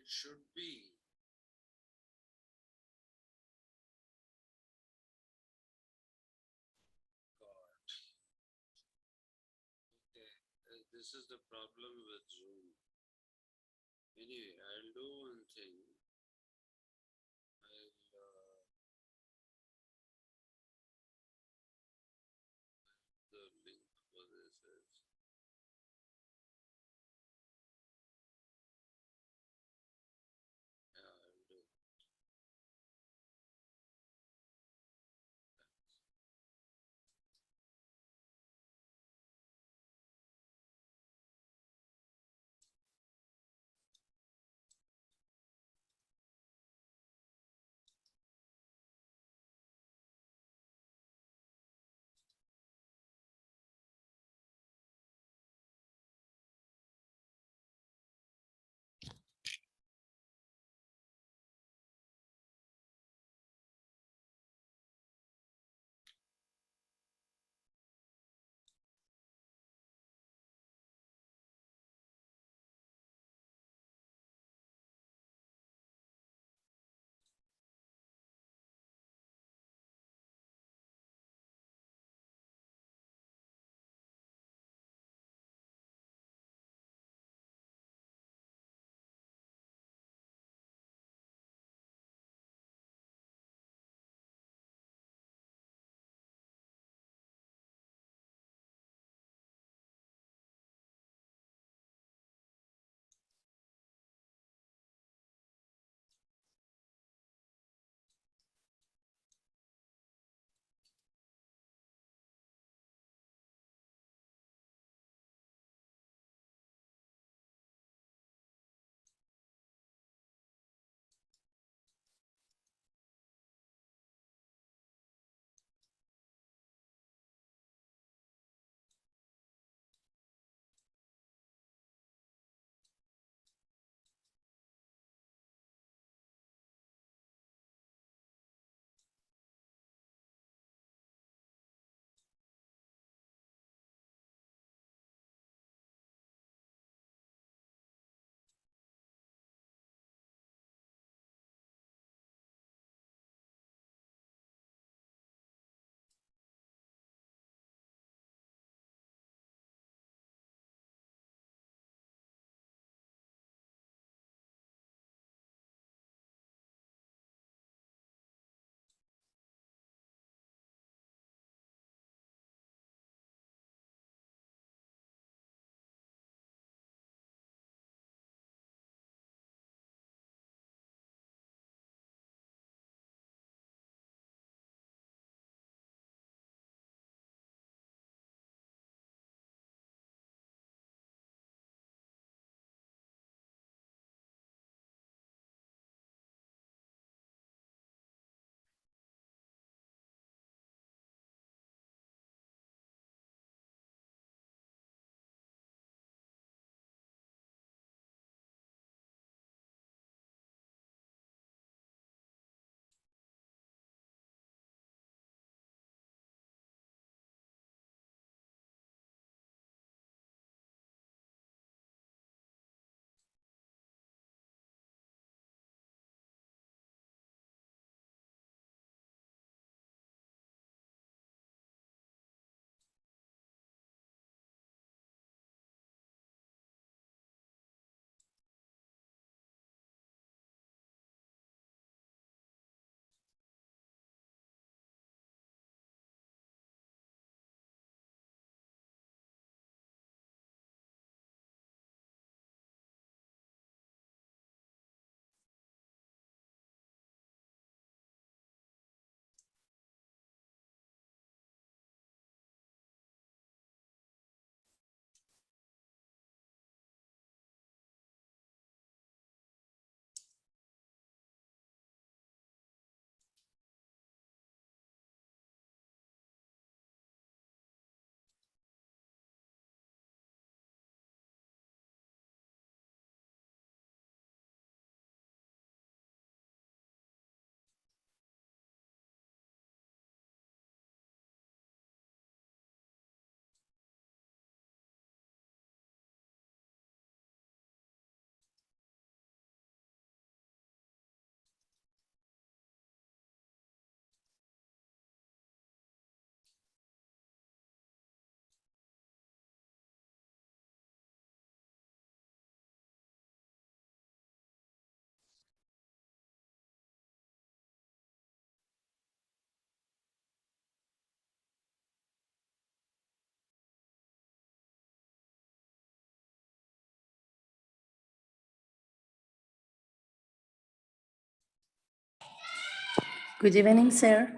should be. God. Okay, this is the problem with Zoom. Anyway, I'll do one thing. The link for this is I'll do. Good evening, sir.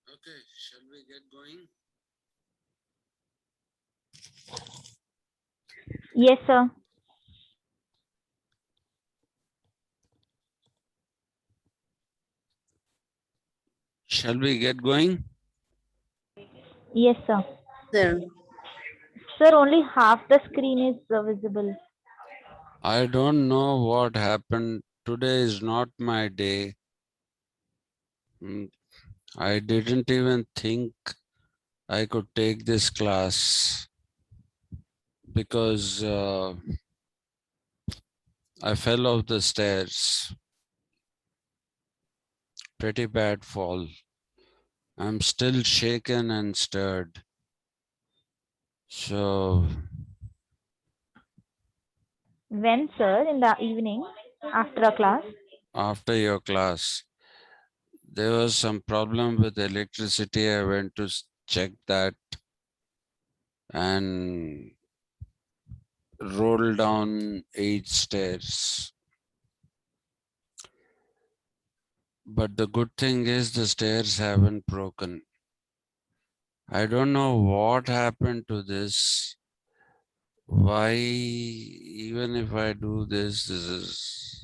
Okay, shall we get going? Yes, sir. Shall we get going? Yes, sir. Sir, Sir, only half the screen is visible. I don't know what happened. Today is not my day. I didn't even think I could take this class because I fell off the stairs. Pretty bad fall. I'm still shaken and stirred. So, When, sir? In the evening, after a class? after your class, there was some problem with electricity. I went to check that and rolled down 8 stairs. But the good thing is the stairs haven't broken. I don't know what happened to this. Why, even if I do this, this is.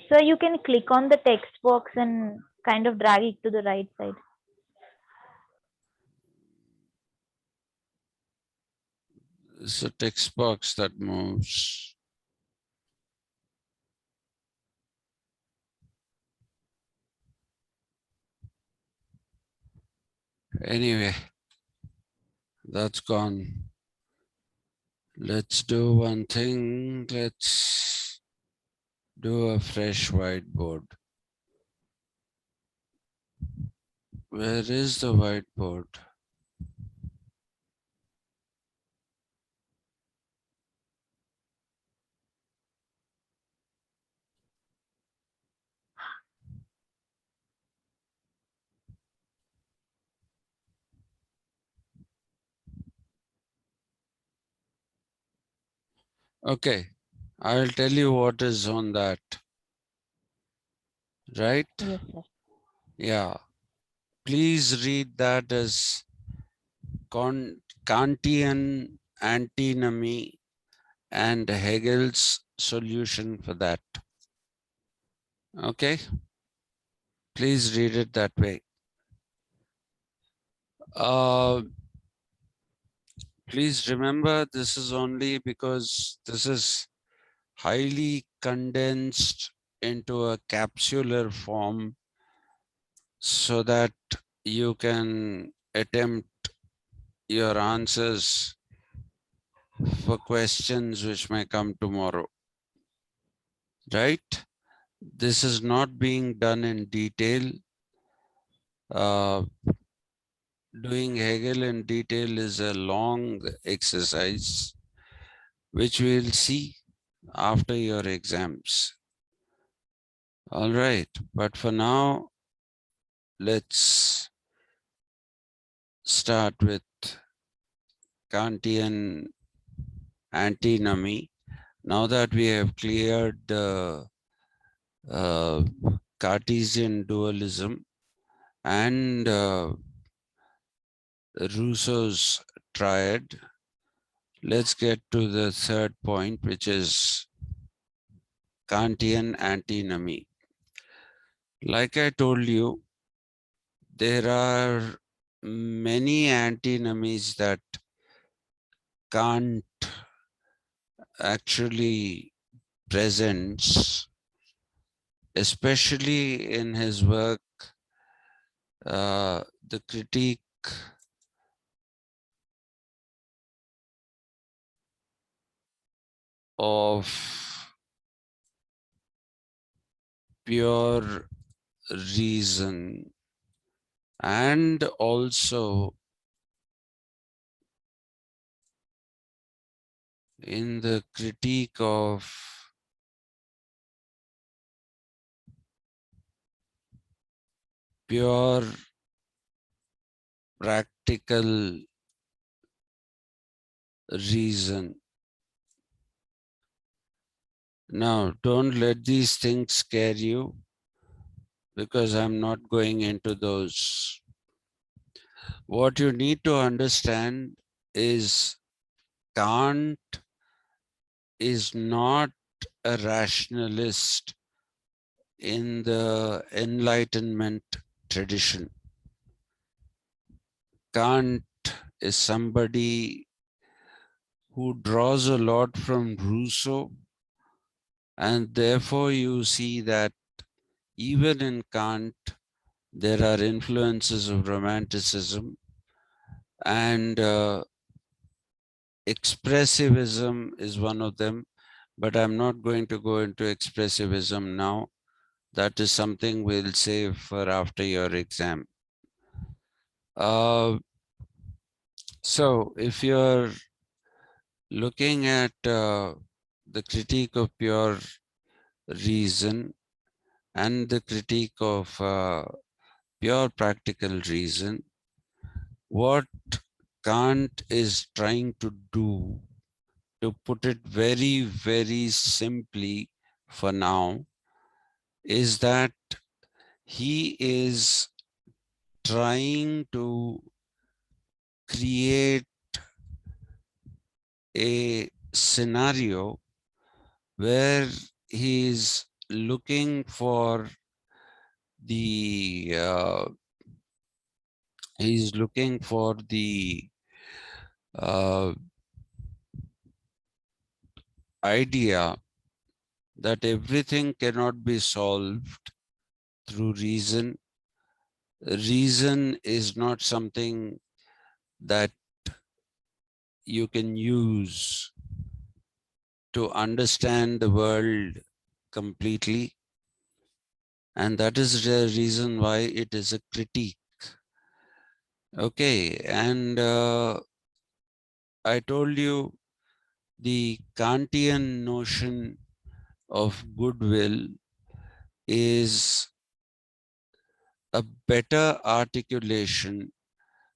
Sir, you can click on the text box and kind of drag it to the right side. It's a text box that moves. Anyway, that's gone. Let's do one thing. Let's do a fresh whiteboard. Where is the whiteboard? Okay, I'll tell you what is on that. Right? Yes, sir. Yeah. Please read that as Kantian Antinami and Hegel's solution for that. Okay? Please read it that way. Please remember this is only because this is highly condensed into a capsular form so that you can attempt your answers for questions which may come tomorrow. right? This is not being done in detail. Doing Hegel in detail is a long exercise, which we'll see after your exams. All right, but for now, let's start with Kantian Antinami. Now that we have cleared the uh, Cartesian dualism and Rousseau's triad, let's get to the third point, which is Kantian Antinami. Like I told you, there are many antinomies that Kant actually presents, especially in his work, The Critique of Pure Reason, and also in the critique of pure practical reason. Now, don't let these things scare you, because I'm not going into those. What you need to understand is Kant is not a rationalist in the Enlightenment tradition. Kant is somebody who draws a lot from Rousseau, and therefore you see that even in Kant, there are influences of Romanticism, and expressivism is one of them, but I'm not going to go into expressivism now. That is something we'll save for after your exam. So if you're looking at the critique of pure reason and the critique of pure practical reason, what Kant is trying to do, to put it very, very simply for now, is that he is trying to create a scenario where he is looking for the uh, idea that everything cannot be solved through reason. Reason is not something that you can use to understand the world completely, and that is the reason why it is a critique. Okay, and I told you the Kantian notion of goodwill is a better articulation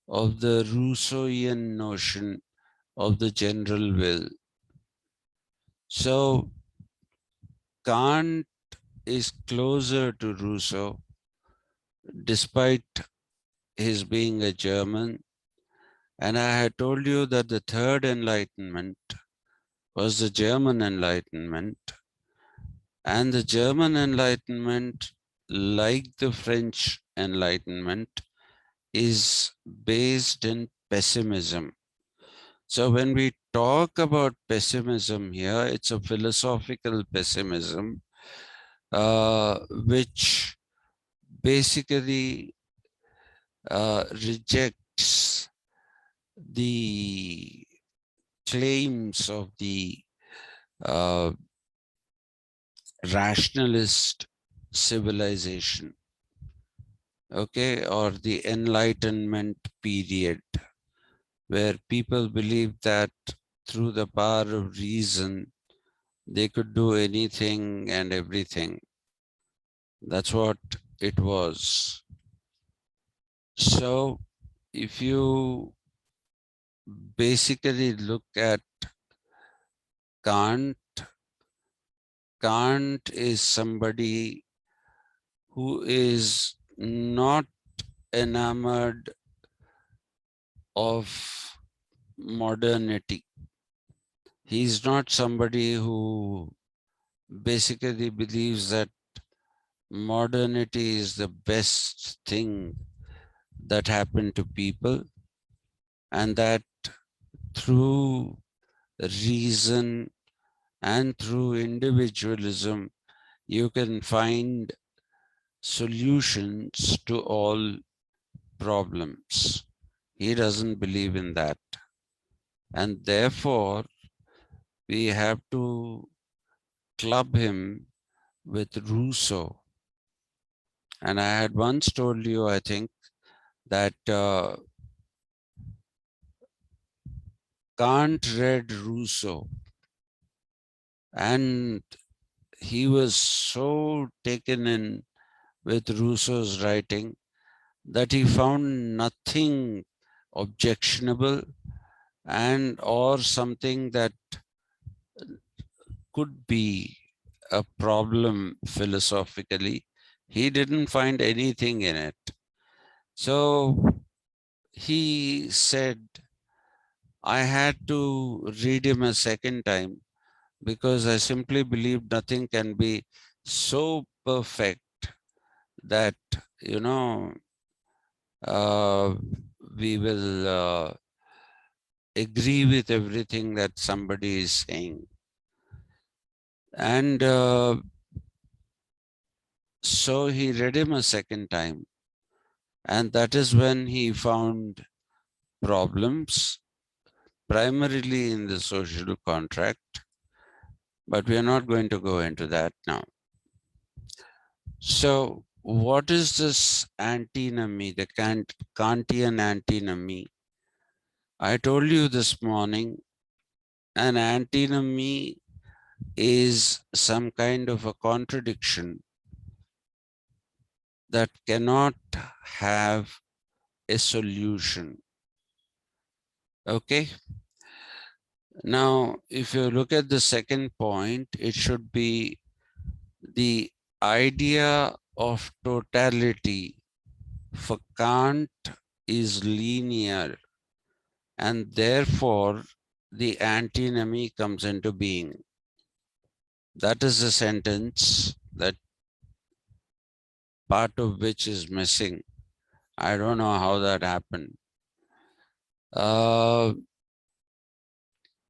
of the Rousseauian notion of the general will. So Kant is closer to Rousseau, despite his being a German. And I had told you that the third Enlightenment was the German Enlightenment. And the German Enlightenment, like the French Enlightenment, is based in pessimism. So when we talk about pessimism here, it's a philosophical pessimism, which basically rejects the claims of the uh, rationalist civilization, okay, or the Enlightenment period, where people believed that through the power of reason, they could do anything and everything. That's what it was. So, if you basically look at Kant, Kant is somebody who is not enamored of modernity. He's not somebody who basically believes that modernity is the best thing that happened to people, and that through reason and through individualism, you can find solutions to all problems. He doesn't believe in that. And therefore, we have to club him with Rousseau. And I had once told you, I think, that Kant read Rousseau, and he was so taken in with Rousseau's writing that he found nothing objectionable and or something that could be a problem philosophically. He didn't find anything in it. So he said, I had to read him a second time because I simply believe nothing can be so perfect that, you know, uh, we will agree with everything that somebody is saying. And so he read him a second time. And that is when he found problems, primarily in the social contract. But we are not going to go into that now. So, what is this antinomy, the Kantian antinomy? I told you this morning, an antinomy is some kind of a contradiction that cannot have a solution. Okay. Now, if you look at the second point, it should be the idea of totality for Kant is linear, and therefore the antinomy comes into being. That is the sentence, that part of which is missing. I don't know how that happened.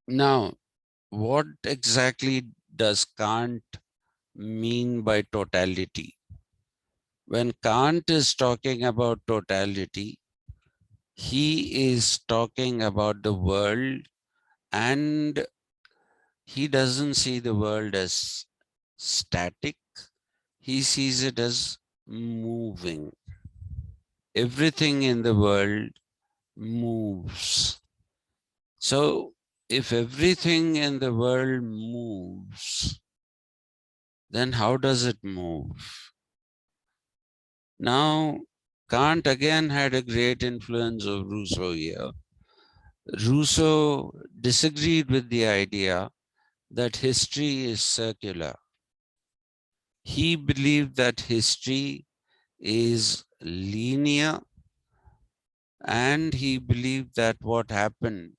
Now, what exactly does Kant mean by totality? When Kant is talking about totality, he is talking about the world, and he doesn't see the world as static. He sees it as moving. Everything in the world moves. So if everything in the world moves, then how does it move? Now, Kant again had a great influence of Rousseau here. Rousseau disagreed with the idea that history is circular. He believed that history is linear, and he believed that what happened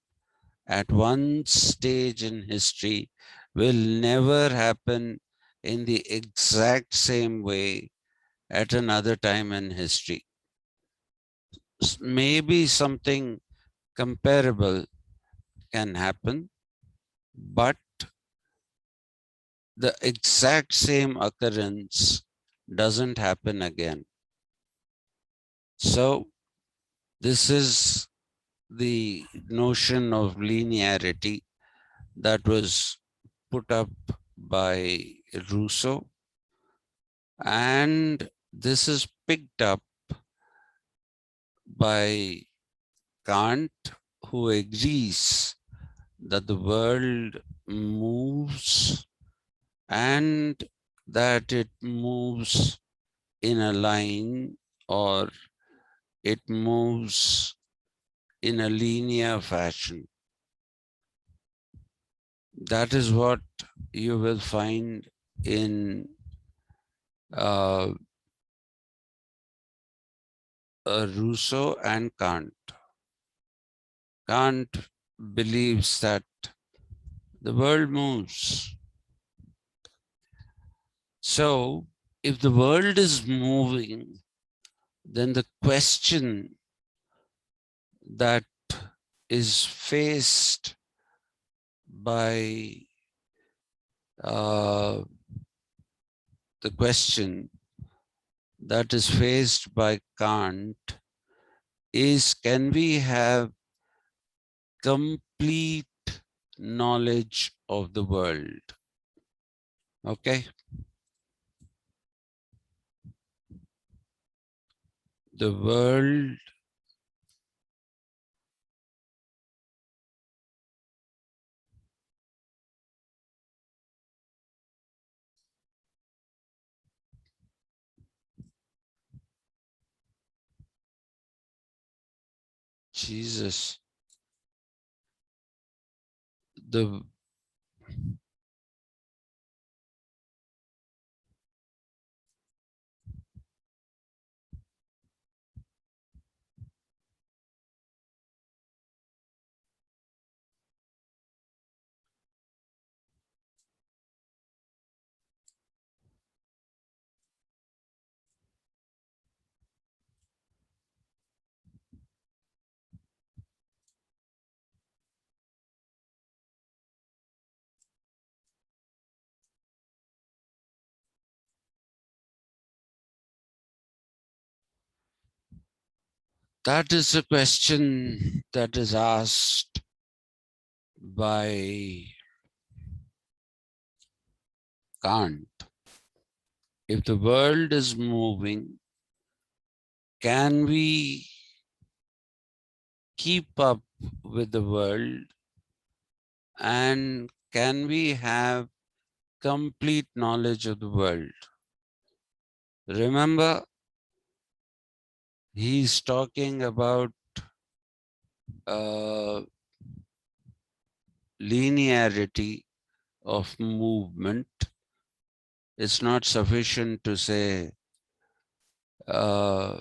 at one stage in history will never happen in the exact same way at another time in history. Maybe something comparable can happen, but the exact same occurrence doesn't happen again. So this is the notion of linearity that was put up by Rousseau, and this is picked up by Kant, who agrees that the world moves and that it moves in a line, or it moves in a linear fashion. That is what you will find in Rousseau and Kant. Kant believes that the world moves. So, if the world is moving, then the question that is faced by the question that is faced by Kant is, can we have complete knowledge of the world? Okay. The world Jesus, the that is a question that is asked by Kant. If the world is moving, can we keep up with the world, and can we have complete knowledge of the world? Remember, he's talking about uh, linearity of movement. It's not sufficient to say uh,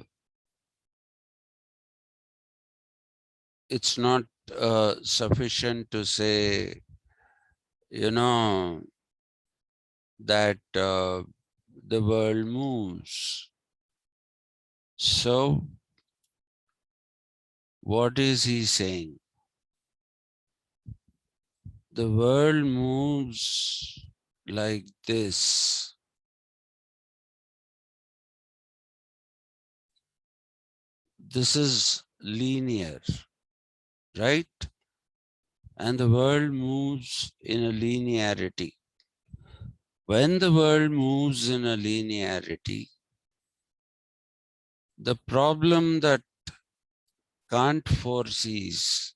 it's not sufficient to say, you know, that the world moves. So, what is he saying? The world moves like this. This is linear, right? And the world moves in a linearity. When the world moves in a linearity, the problem that Kant foresees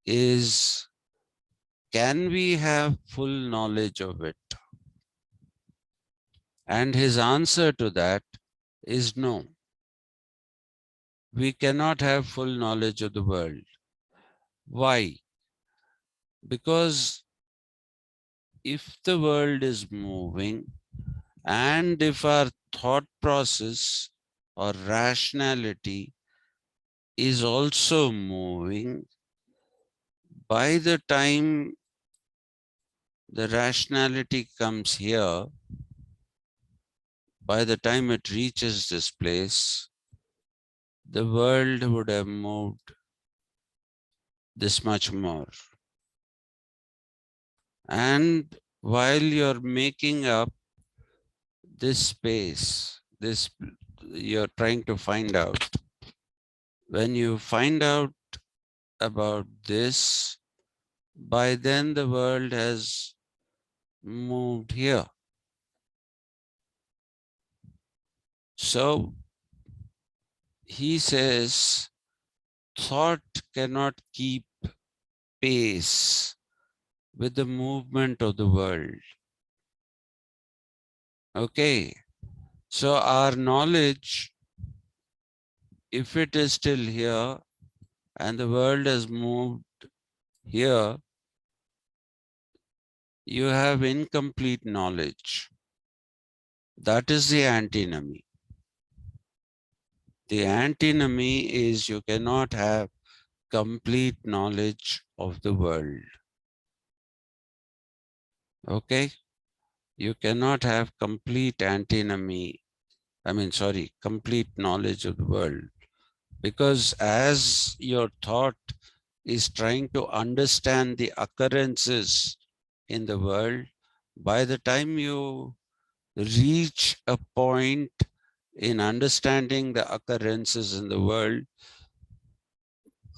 is, can we have full knowledge of it? And his answer to that is no. We cannot have full knowledge of the world. Why? Because if the world is moving, and if our thought process or rationality is also moving, by the time the rationality comes here, by the time it reaches this place, the world would have moved this much more. And while you're making up this space, you're trying to find out, when you find out about this, by then the world has moved here. So he says thought cannot keep pace with the movement of the world. Okay, so our knowledge, if it is still here and the world has moved here, you have incomplete knowledge. That is the antinomy. The antinomy is you cannot have complete knowledge of the world. Okay? You cannot have complete antinomy, complete knowledge of the world. Because as your thought is trying to understand the occurrences in the world, by the time you reach a point in understanding the occurrences in the world,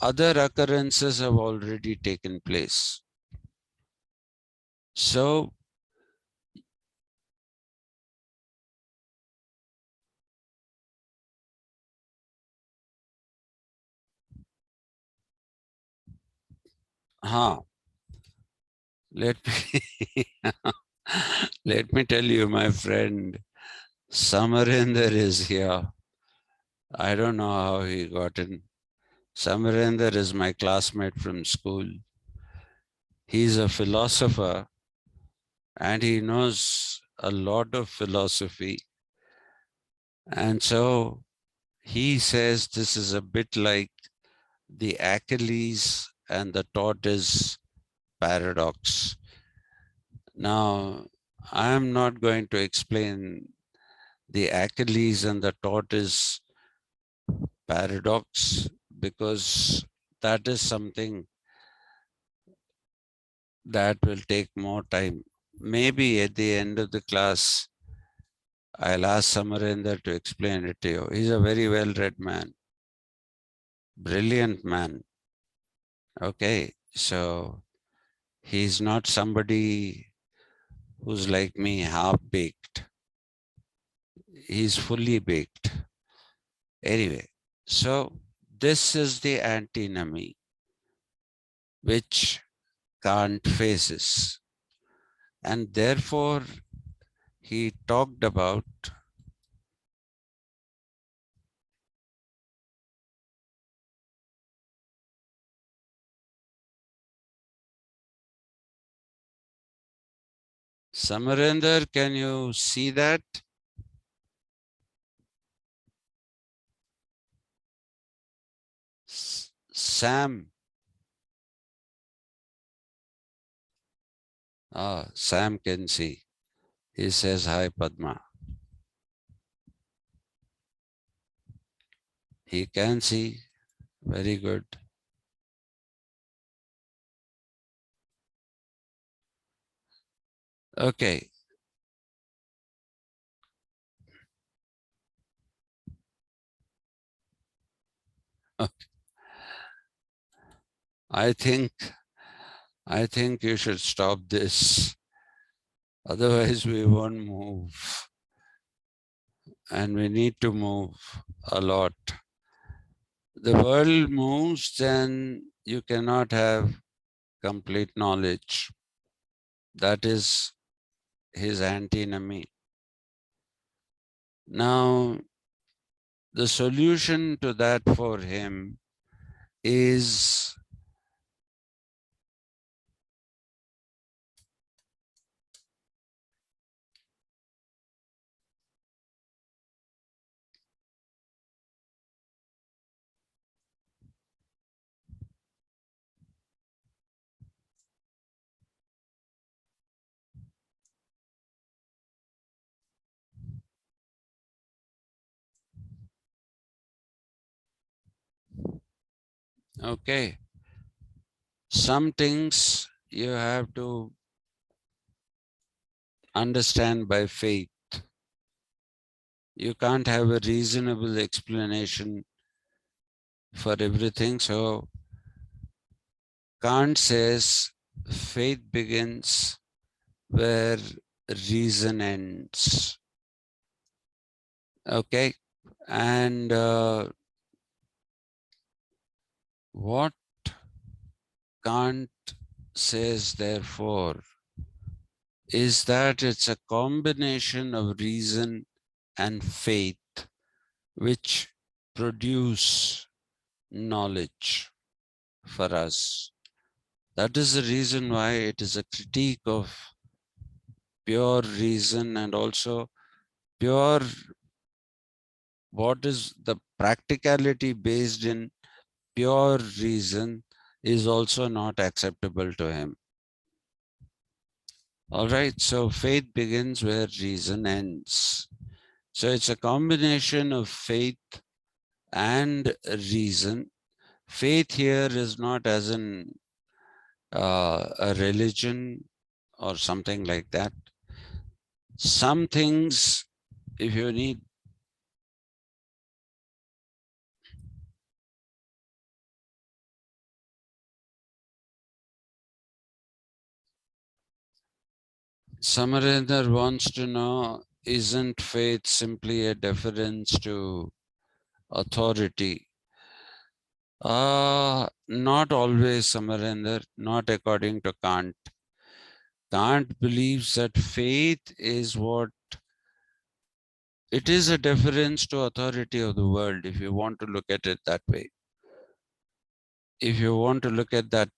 other occurrences have already taken place. So, let me let me tell you, my friend, Samarinder is here. I don't know how he got in. Samarinder is my classmate from school. He's a philosopher and he knows a lot of philosophy. And so he says this is a bit like the Achilles and the tortoise paradox. Now, I'm not going to explain the Achilles and the tortoise paradox because that is something that will take more time. Maybe at the end of the class, I'll ask Samarinder to explain it to you. He's a very well-read man, brilliant man. Okay, so he's not somebody who's like me, half-baked. He's fully baked. Anyway, so this is the antinomy which Kant faces. And therefore, he talked about Samarinder, can you see that? Sam. Sam can see. He says, hi, Padma. He can see. Very good. Okay. I think you should stop this. Otherwise, we won't move. And we need to move a lot. The world moves, then you cannot have complete knowledge. That is his antinomy. Now, the solution to that for him is okay. Some things you have to understand by faith. You can't have a reasonable explanation for everything. So Kant says faith begins where reason ends. Okay, and what Kant says, therefore, is that it's a combination of reason and faith which produce knowledge for us. That is the reason why it is a critique of pure reason, and also pure, what is the practicality based in pure reason is also not acceptable to him. All right, so faith begins where reason ends. So it's a combination of faith and reason. Faith here is not as in a religion or something like that. Some things, if you need, Samarinder wants to know, isn't faith simply a deference to authority? Not always, Samarinder, not according to Kant. Kant believes that faith is what, it is a deference to authority of the world, if you want to look at it that way. If you want to look at that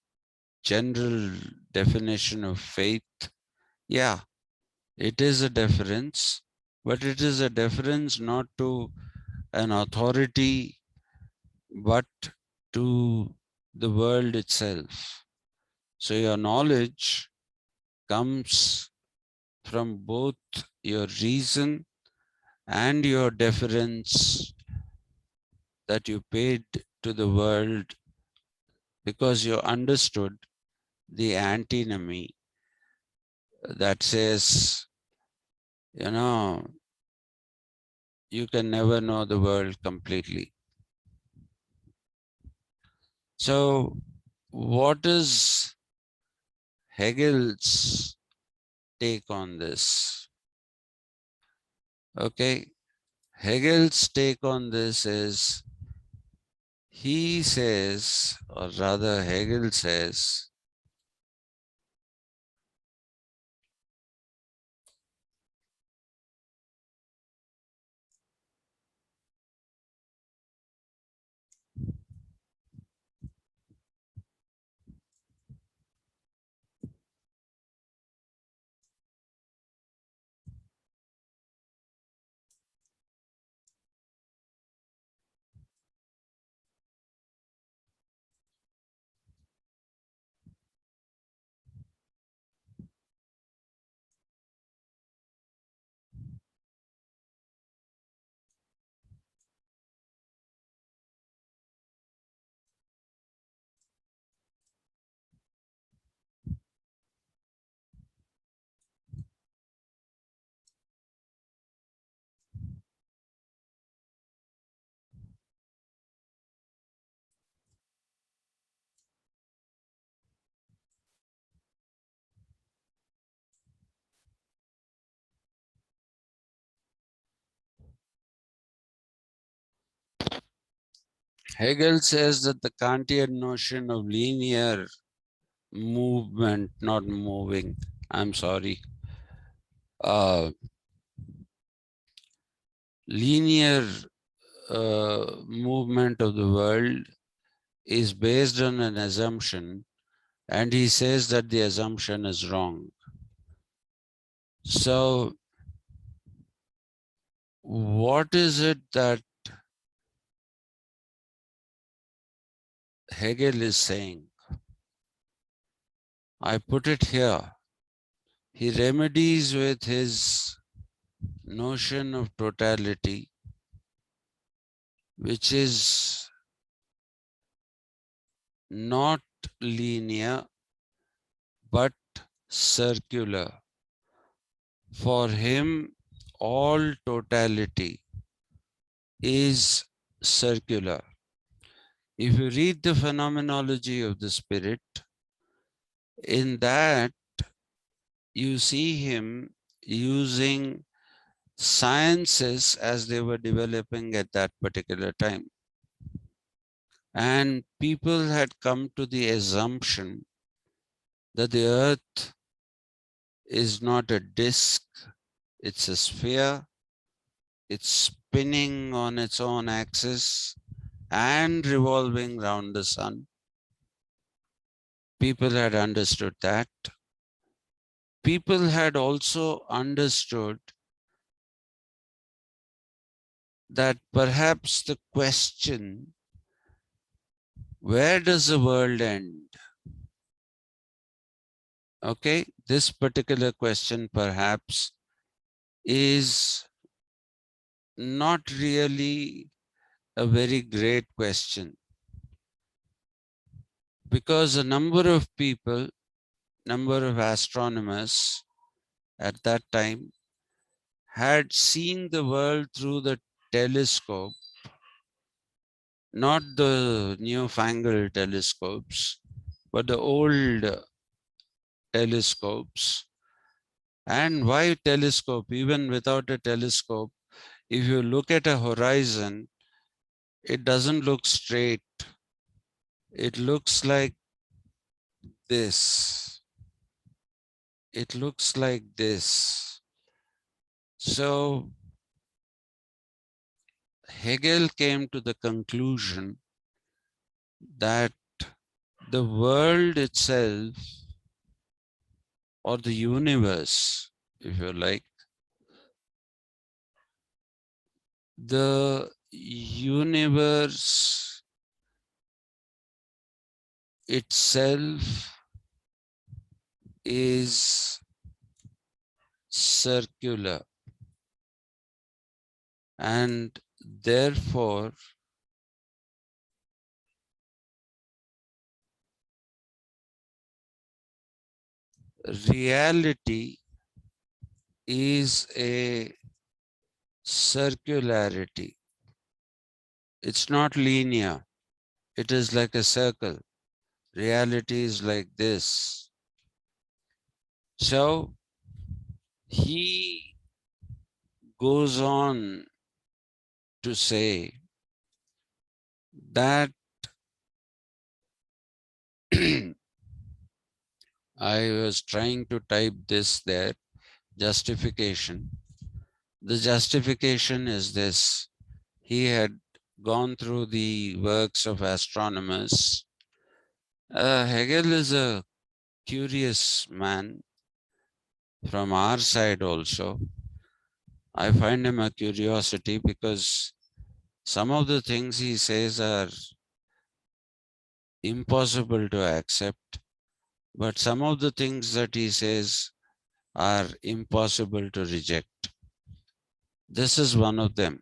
general definition of faith, yeah, it is a deference, but it is a deference not to an authority, but to the world itself. So your knowledge comes from both your reason and your deference that you paid to the world, because you understood the antinomy that says, you know, you can never know the world completely. So, what is Hegel's take on this? Okay, Hegel's take on this is, he says, or rather, Hegel says, Hegel says that the Kantian notion of linear movement, not moving, I'm sorry, uh, linear movement of the world is based on an assumption, and he says that the assumption is wrong. So, what is it that Hegel is saying? I put it here. He remedies with his notion of totality, which is not linear but circular. For him, all totality is circular. If you read the phenomenology of the spirit, in that you see him using sciences as they were developing at that particular time. And people had come to the assumption that the earth is not a disk, it's a sphere, it's spinning on its own axis and revolving round the sun. People had understood that. People had also understood that perhaps the question, where does the world end? Okay, this particular question perhaps is not really a very great question, because a number of people, number of astronomers at that time had seen the world through the telescope, not the newfangled telescopes, but the old telescopes. And why telescope? Even without a telescope, if you look at a horizon, it doesn't look straight. It looks like this. It looks like this. So Hegel came to the conclusion that the world itself, or the universe, if you like, the universe itself is circular, and therefore reality is a circularity. It's not linear. It is like a circle. Reality is like this. So he goes on to say that I was trying to type this there, justification. The justification is this. He had gone through the works of astronomers. Hegel is a curious man from our side also. I find him a curiosity because some of the things he says are impossible to accept, but some of the things that he says are impossible to reject. This is one of them.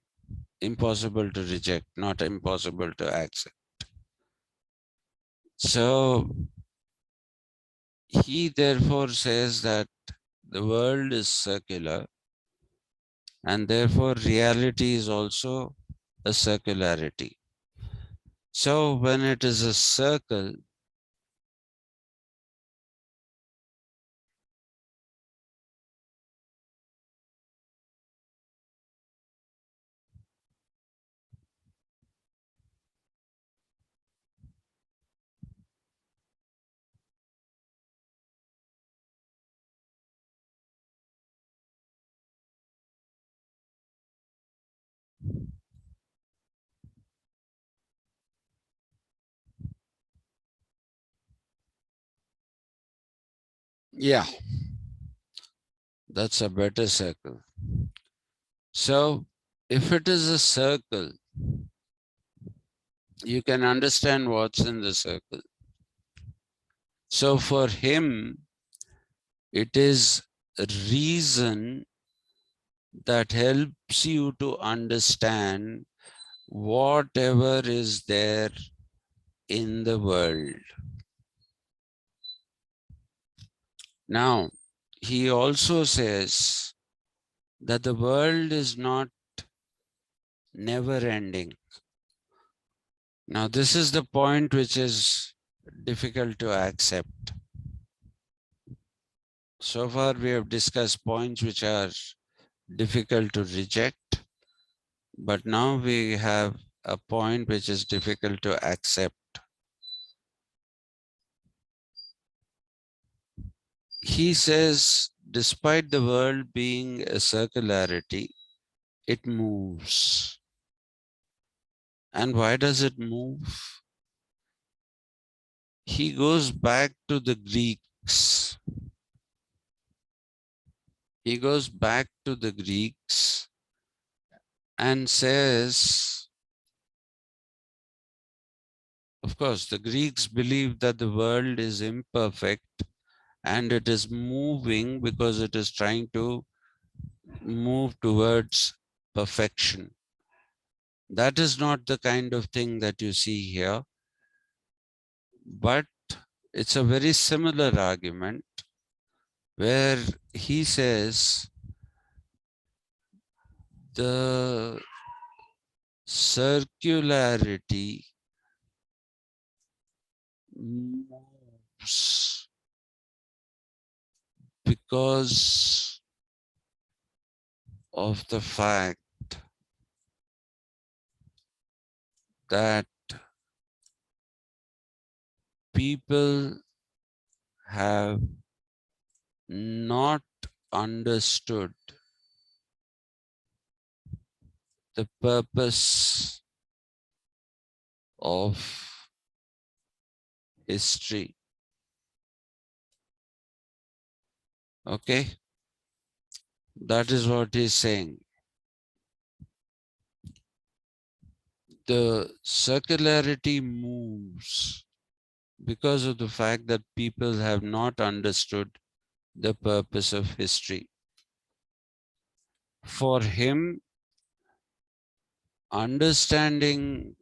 Impossible to reject, not impossible to accept. So he therefore says that the world is circular, and therefore reality is also a circularity. So when it is a circle, yeah, that's a better circle. So if it is a circle, you can understand what's in the circle. So for him, it is reason that helps you to understand whatever is there in the world. Now, he also says that the world is not never ending. Now, this is the point which is difficult to accept. So far, we have discussed points which are difficult to reject, but now we have a point which is difficult to accept. He says, despite the world being a circularity, it moves. And why does it move? He goes back to the Greeks. He goes back to the Greeks and says, of course, the Greeks believe that the world is imperfect and it is moving because it is trying to move towards perfection. That is not the kind of thing that you see here, but it's a very similar argument where he says the circularity moves because of the fact that people have not understood the purpose of history. Okay, that is what he's saying. The circularity moves because of the fact that people have not understood the purpose of history. For him, understanding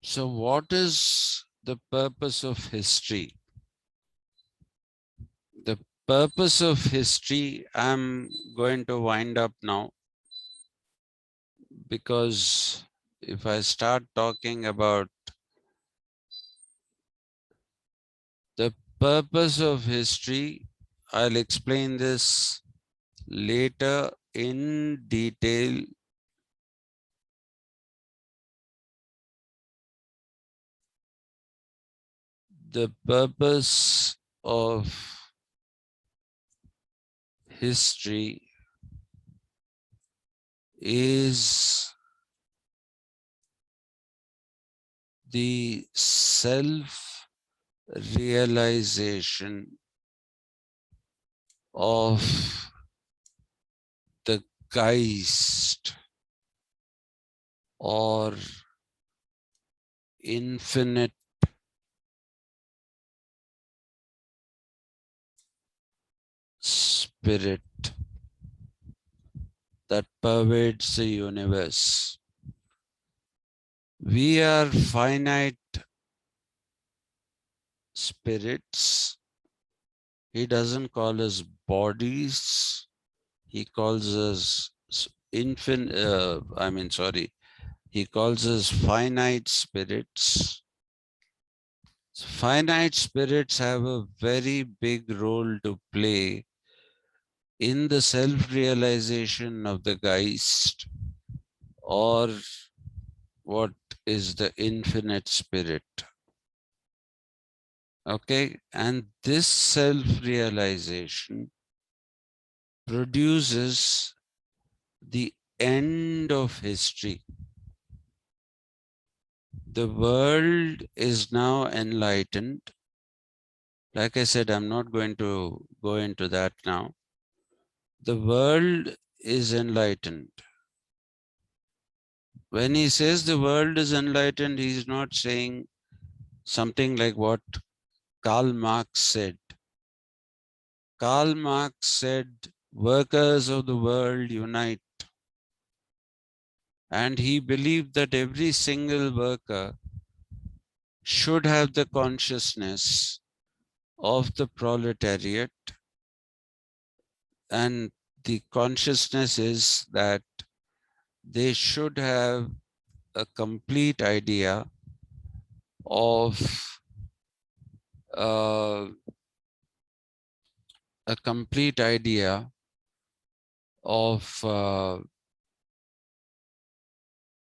So, what is the purpose of history? The purpose of history, I'm going to wind up now because if I start talking about the purpose of history, I'll explain this later in detail. The purpose of history is the self-realization of the Geist or infinite spirit that pervades the universe. We are finite spirits. He doesn't call us bodies. He calls us he calls us finite spirits. Finite spirits have a very big role to play in the self-realization of the Geist, or what is the infinite spirit. Okay, and this self-realization produces the end of history. The world is now enlightened. Like I said, I'm not going to go into that now. The world is enlightened. When he says the world is enlightened, he's not saying something like what Karl Marx said. Karl Marx said, workers of the world unite. And he believed that every single worker should have the consciousness of the proletariat. And the consciousness is that they should have a complete idea of uh, a complete idea of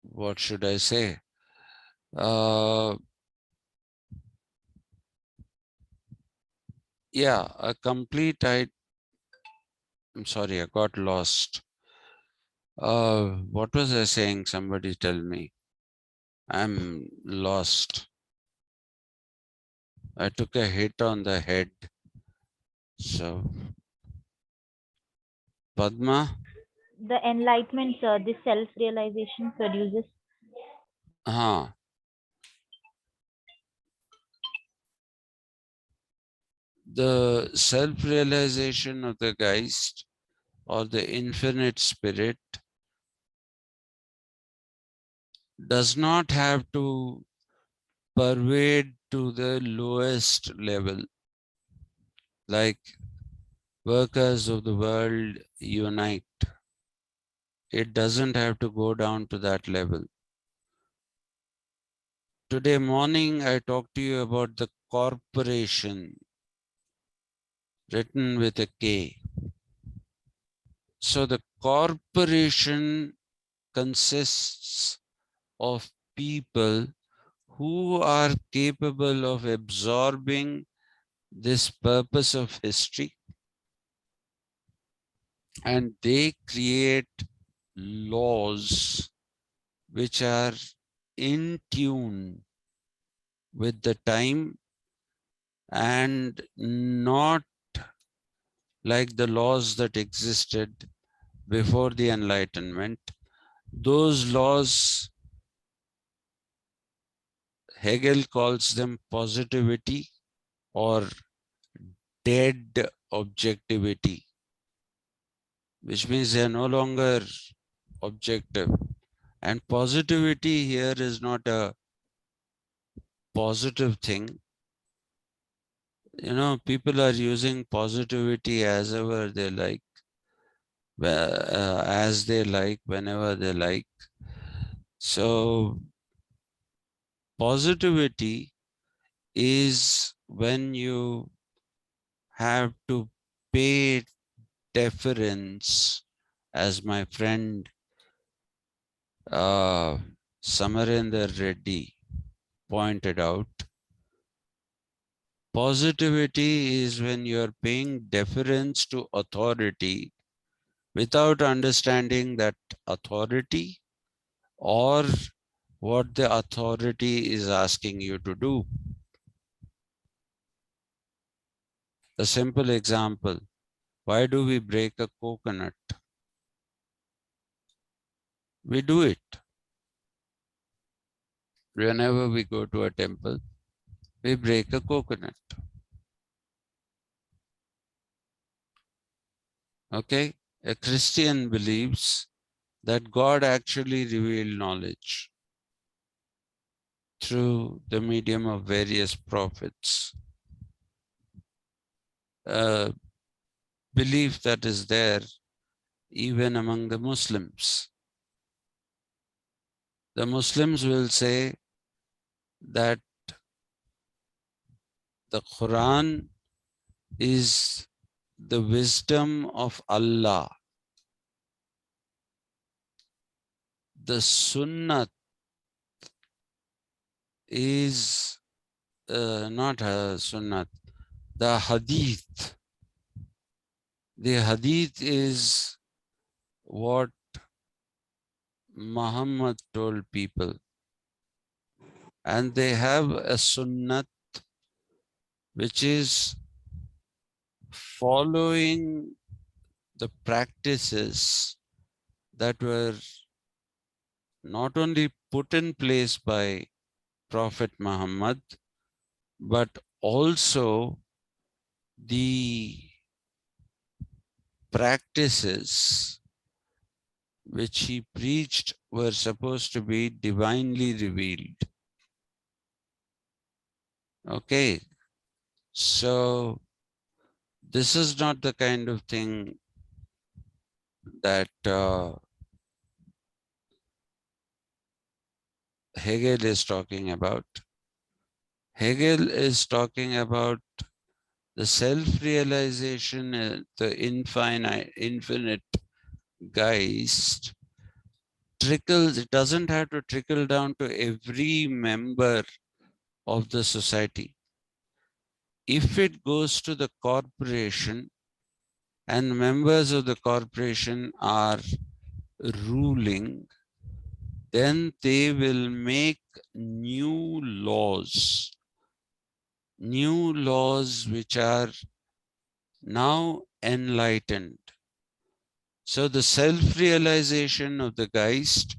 what should I say? Yeah, a complete I'm sorry, I got lost. What was I saying? Somebody tell me. I'm lost. I took a hit on the head. So, Padma? The enlightenment, sir, this self-realization produces. Huh. The self-realization of the Geist or the infinite spirit does not have to pervade to the lowest level, like workers of the world unite. It doesn't have to go down to that level. Today morning, I talked to you about the corporation written with a K. So the corporation consists of people who are capable of absorbing this purpose of history, and they create laws which are in tune with the time and not like the laws that existed before the Enlightenment. Those laws, Hegel calls them positivity or dead objectivity, which means they are no longer objective. And positivity here is not a positive thing. You know, people are using positivity as ever they like, as they like, whenever they like. So positivity is when you have to pay deference, as my friend uh, Samarendra Reddy pointed out, Positivity is when you're paying deference to authority without understanding that authority or what the authority is asking you to do. A simple example, why do we break a coconut? We do it whenever we go to a temple, we break a coconut. Okay? A Christian believes that God actually revealed knowledge through the medium of various prophets. A belief that is there even among the Muslims. The Muslims will say that the Quran is the wisdom of Allah. The Sunnah is not a Sunnah, the Hadith. The Hadith is what Muhammad told people. And they have a Sunnah which is following the practices that were not only put in place by Prophet Muhammad, but also the practices which he preached were supposed to be divinely revealed. Okay, so this is not the kind of thing that Hegel is talking about. Hegel is talking about the self-realization, the infinite Geist trickles, it doesn't have to trickle down to every member of the society. If it goes to the corporation and members of the corporation are ruling, then they will make new laws which are now enlightened. So the self-realization of the Geist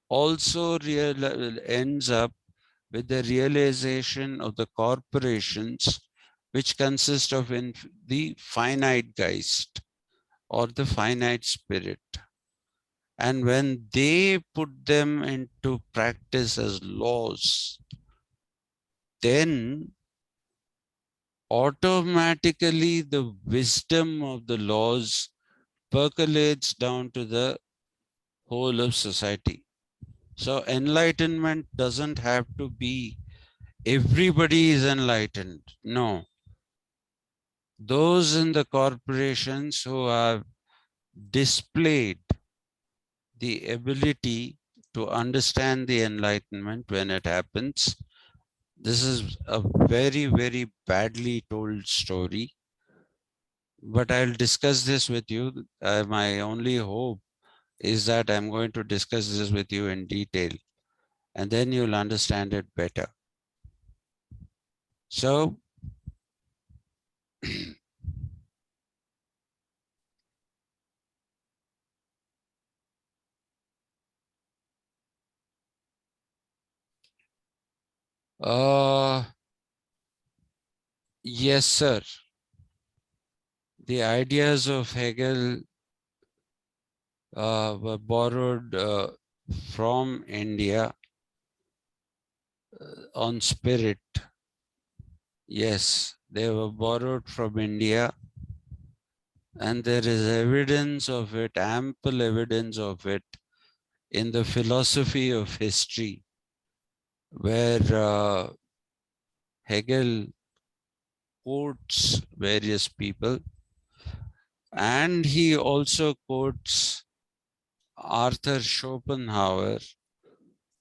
also ends up with the realization of the corporations, which consist of the finite Geist or the finite spirit. And when they put them into practice as laws, then automatically the wisdom of the laws percolates down to the whole of society. So enlightenment doesn't have to be everybody is enlightened. No. Those in the corporations who have displayed the ability to understand the enlightenment when it happens. This is a very, very badly told story, but I'll discuss this with you. My only hope is that I'm going to discuss this with you in detail, and then you'll understand it better. So, yes, sir. The ideas of Hegel were borrowed from India on spirit. Yes, they were borrowed from India, and there is evidence of it, ample evidence of it, in the philosophy of history, where Hegel quotes various people, and he also quotes Arthur Schopenhauer,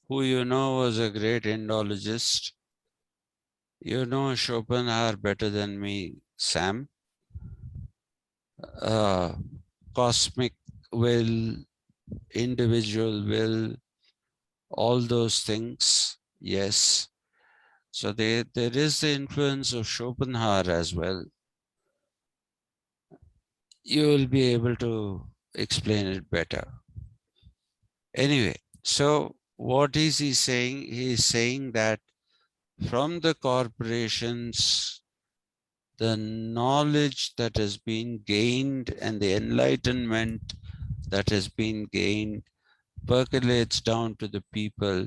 who you know was a great Indologist. You know Schopenhauer better than me, Sam. Cosmic will, individual will, all those things, yes. So there is the influence of Schopenhauer as well. You will be able to explain it better. Anyway, so what is he saying? He is saying that from the corporations, the knowledge that has been gained and the enlightenment that has been gained percolates down to the people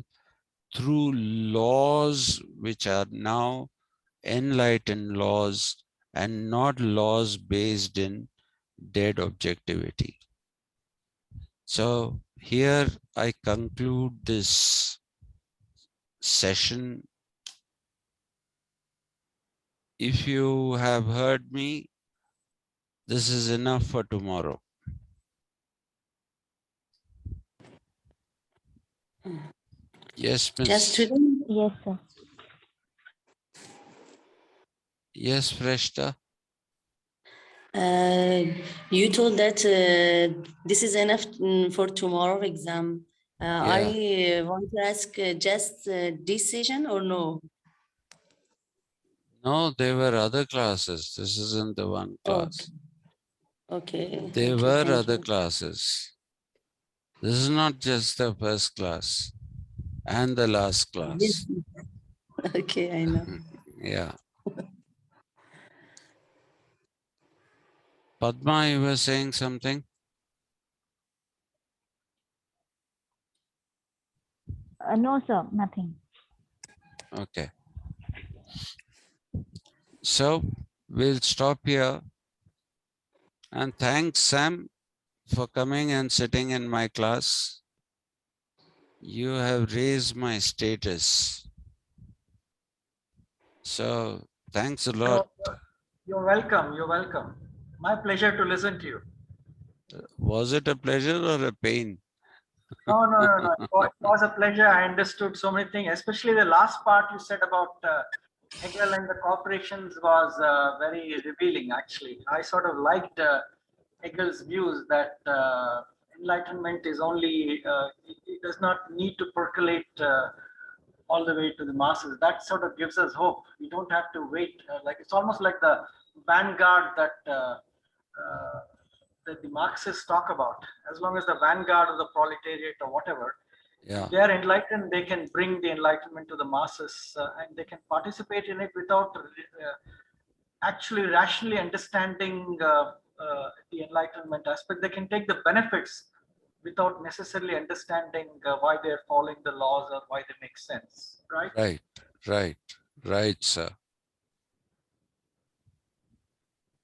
through laws which are now enlightened laws and not laws based in dead objectivity. So here I conclude this session. If you have heard me, this is enough for tomorrow. Yes, Just Miss. today? Yes, sir. Yes, Freshta. You told that this is enough for tomorrow exam. Yeah. I want to ask just decision or no? No, there were other classes. This isn't the one class. Okay, There okay, were thank other you. classes. This is not just the first class and the last Yes. class. Okay, I know. Yeah. Padma, you were saying something? No, sir, nothing. Okay. So we'll stop here. And thanks, Sam, for coming and sitting in my class. You have raised my status. So thanks a lot. You're welcome. You're welcome. My pleasure to listen to you. Was it a pleasure or a pain? No, no, no, no. It was a pleasure. I understood so many things, especially the last part you said about Hegel and the corporations was very revealing, actually. I sort of liked Hegel's views that enlightenment is only, it does not need to percolate all the way to the masses. That sort of gives us hope. We don't have to wait. Like it's almost like the vanguard that the Marxists talk about. As long as the vanguard of the proletariat or whatever, Yeah. if they are enlightened, they can bring the enlightenment to the masses and they can participate in it without actually rationally understanding the enlightenment aspect. They can take the benefits without necessarily understanding why they're following the laws or why they make sense, right? Right, right, right, sir.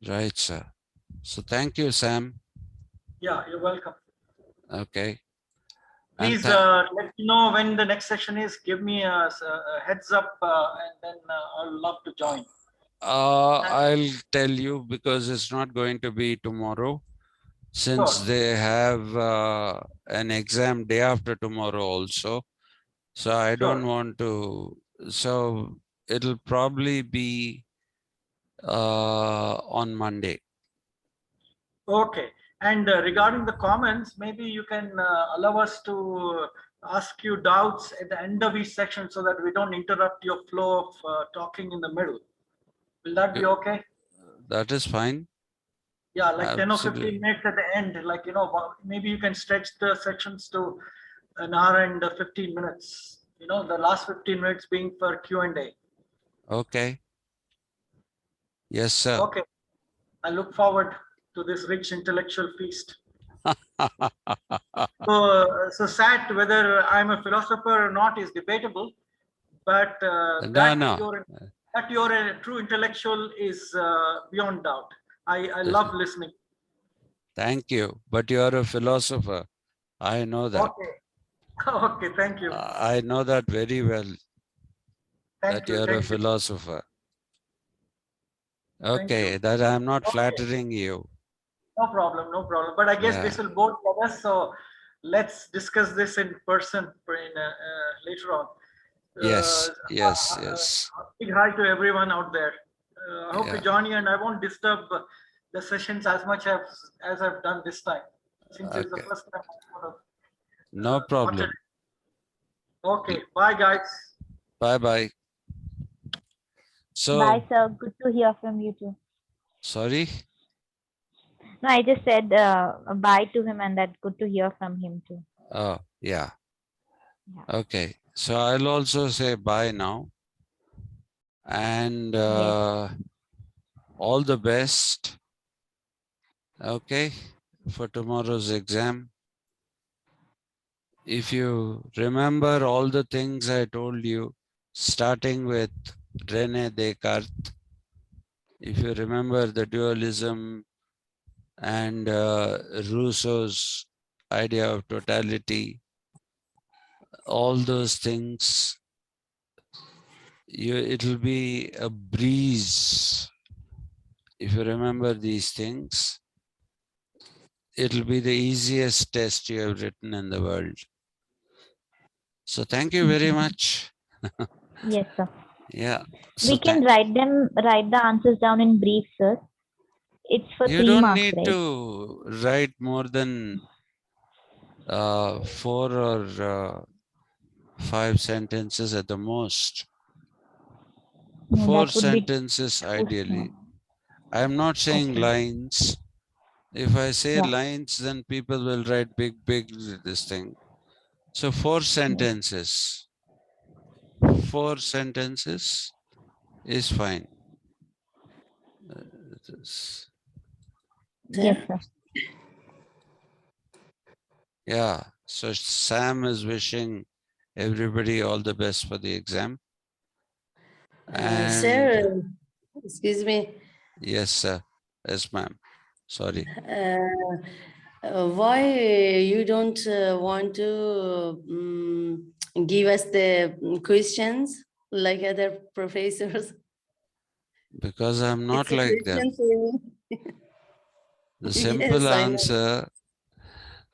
Right, sir. So thank you, Sam. Yeah, you're welcome. Okay. And Please let me know when the next session is. Give me a heads up and then I'll love to join. I'll tell you because it's not going to be tomorrow, since Sure. they have an exam day after tomorrow also. So I don't Sure. want to. So it'll probably be on Monday. Okay. And regarding the comments, maybe you can allow us to ask you doubts at the end of each section so that we don't interrupt your flow of talking in the middle. Will that be okay? That is fine. Yeah, like 10 or 15 Absolutely. minutes at the end, like, you know, maybe you can stretch the sections to an hour and 15 minutes, you know, the last 15 minutes being for Q&A. Okay. Yes, sir. Okay. I look forward to this rich intellectual feast. So Sat, whether I'm a philosopher or not is debatable, but that you're a true intellectual is beyond doubt. I love listening. Thank you. But you are a philosopher. I know that. Okay. Okay, thank you. I know that very well, Thank that you. you're a Thank you. philosopher. Thank Okay, you. that I'm not Okay. flattering you. No problem, no problem. But I guess this will bode for us. So let's discuss this in person later on. Yes, yes, yes. Big hi to everyone out there. I hope you Yeah. join me, and I won't disturb the sessions as much as I've done this time, since it's the Okay. first time I've sort of No wanted. problem. Okay, bye guys. Bye bye. So, Bye, sir. Good to hear from you too. sorry. No, I just said bye to him and that good to hear from him too. Oh, yeah. Yeah. Okay. So I'll also say bye now. And Yes. all the best. Okay. For tomorrow's exam. If you remember all the things I told you, starting with René Descartes, if you remember the dualism and Rousseau's idea of totality, all those things, it'll be a breeze. If you remember these things, it'll be the easiest test you have written in the world. So thank you very much. Yes, sir. Yeah. So We can write the answers down in brief, sir. It's for you 3 don't marks, need right? to write more than 4 or 5 sentences at the most. No, 4 that would be sentences too small. ideally. I am not saying Okay. lines. If I say Yeah. lines, then people will write big this thing. So 4 sentences. 4 sentences is fine. Yes, sir. Yeah. So Sam is wishing everybody all the best for the exam. And Sir, excuse me. yes, sir. Yes, ma'am. Sorry. Why you don't want to give us the questions like other professors? Because I'm not It's a like question them. for me. The Yes, I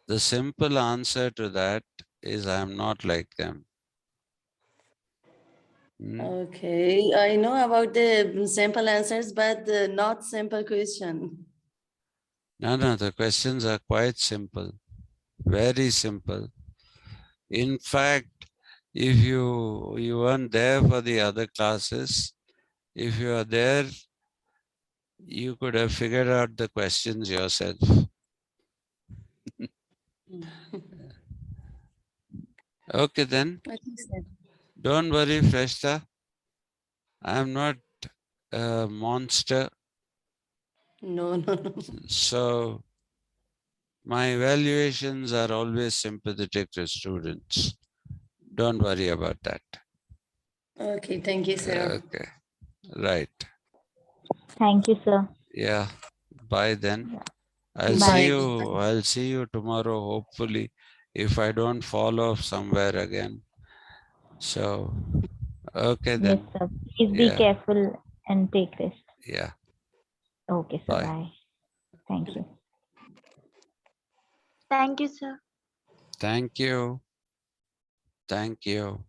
know. simple answer to that is I'm not like them. Hmm? Okay, I know about the simple answers, but not simple question. No, the questions are quite simple, very simple. In fact, if you weren't there for the other classes, if you are there, you could have figured out the questions yourself. Okay then, I think so. don't worry, Freshta. I'm not a monster, No, no, no. so my evaluations are always sympathetic to students. Don't worry about that. Okay, thank you, sir. Okay, right. Thank you, sir. Yeah, bye then. I'll see Bye. you. I'll see you tomorrow, hopefully, if I don't fall off somewhere again. So, okay Yes, then. sir. Please be Yeah, careful and take rest. yeah. Okay, sir. Bye. Bye. Thank you. Thank you, sir. Thank you. Thank you.